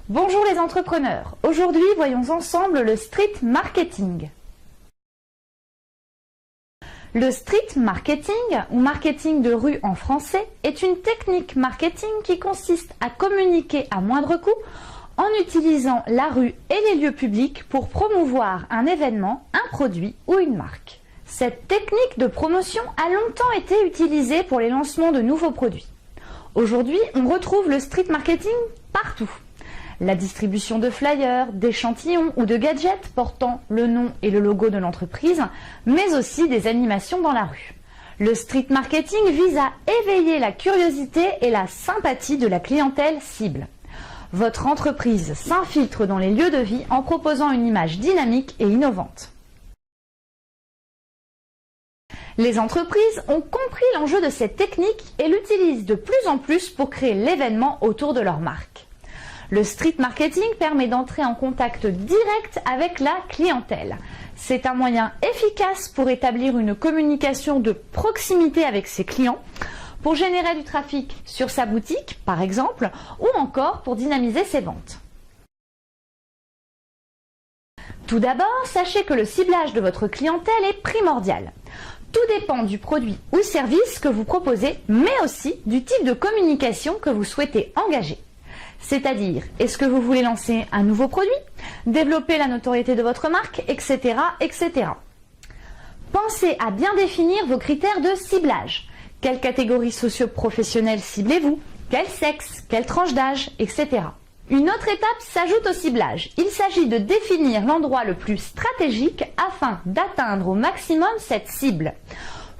Bonjour les entrepreneurs, aujourd'hui voyons ensemble le street marketing. Le street marketing, ou marketing de rue en français, est une technique marketing qui consiste à communiquer à moindre coût en utilisant la rue et les lieux publics pour promouvoir un événement, un produit ou une marque. Cette technique de promotion a longtemps été utilisée pour les lancements de nouveaux produits. Aujourd'hui, on retrouve le street marketing partout. La distribution de flyers, d'échantillons ou de gadgets portant le nom et le logo de l'entreprise, mais aussi des animations dans la rue. Le street marketing vise à éveiller la curiosité et la sympathie de la clientèle cible. Votre entreprise s'infiltre dans les lieux de vie en proposant une image dynamique et innovante. Les entreprises ont compris l'enjeu de cette technique et l'utilisent de plus en plus pour créer l'événement autour de leur marque. Le street marketing permet d'entrer en contact direct avec la clientèle. C'est un moyen efficace pour établir une communication de proximité avec ses clients, pour générer du trafic sur sa boutique, par exemple, ou encore pour dynamiser ses ventes. Tout d'abord, sachez que le ciblage de votre clientèle est primordial. Tout dépend du produit ou service que vous proposez, mais aussi du type de communication que vous souhaitez engager. C'est-à-dire, est-ce que vous voulez lancer un nouveau produit, développer la notoriété de votre marque, etc., etc. Pensez à bien définir vos critères de ciblage. Quelle catégorie socio-professionnelle ciblez-vous? Quel sexe? Quelle tranche d'âge? Etc. Une autre étape s'ajoute au ciblage. Il s'agit de définir l'endroit le plus stratégique afin d'atteindre au maximum cette cible.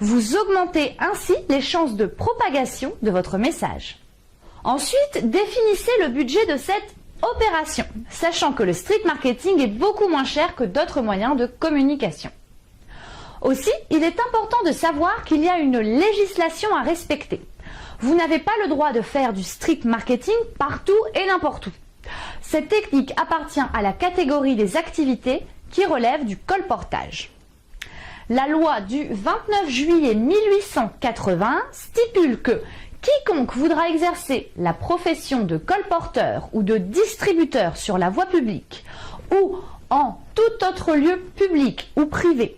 Vous augmentez ainsi les chances de propagation de votre message. Ensuite, définissez le budget de cette opération, sachant que le street marketing est beaucoup moins cher que d'autres moyens de communication. Aussi, il est important de savoir qu'il y a une législation à respecter. Vous n'avez pas le droit de faire du street marketing partout et n'importe où. Cette technique appartient à la catégorie des activités qui relèvent du colportage. La loi du 29 juillet 1880 stipule que quiconque voudra exercer la profession de colporteur ou de distributeur sur la voie publique ou en tout autre lieu public ou privé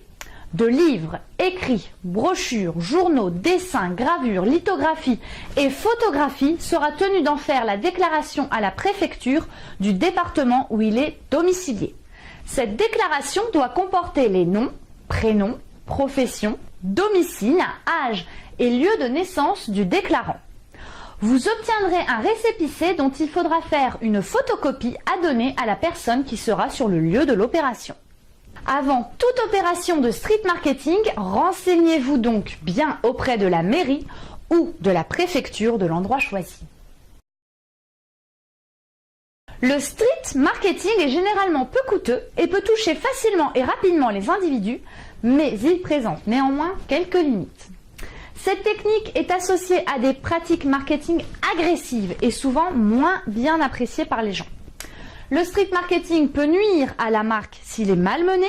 de livres, écrits, brochures, journaux, dessins, gravures, lithographies et photographies sera tenu d'en faire la déclaration à la préfecture du département où il est domicilié. Cette déclaration doit comporter les noms, prénoms, profession, domicile, âge et lieu de naissance du déclarant. Vous obtiendrez un récépissé dont il faudra faire une photocopie à donner à la personne qui sera sur le lieu de l'opération. Avant toute opération de street marketing, renseignez-vous donc bien auprès de la mairie ou de la préfecture de l'endroit choisi. Le street marketing est généralement peu coûteux et peut toucher facilement et rapidement les individus, mais il présente néanmoins quelques limites. Cette technique est associée à des pratiques marketing agressives et souvent moins bien appréciées par les gens. Le street marketing peut nuire à la marque s'il est mal mené.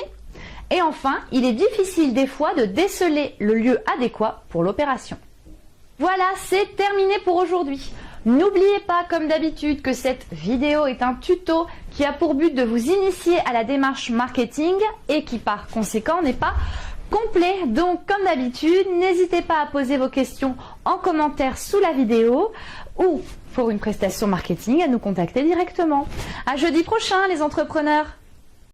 Et enfin, il est difficile des fois de déceler le lieu adéquat pour l'opération. Voilà, c'est terminé pour aujourd'hui. N'oubliez pas, comme d'habitude, que cette vidéo est un tuto qui a pour but de vous initier à la démarche marketing et qui par conséquent n'est pas complet. Donc, comme d'habitude, n'hésitez pas à poser vos questions en commentaire sous la vidéo ou pour une prestation marketing à nous contacter directement. À jeudi prochain, les entrepreneurs!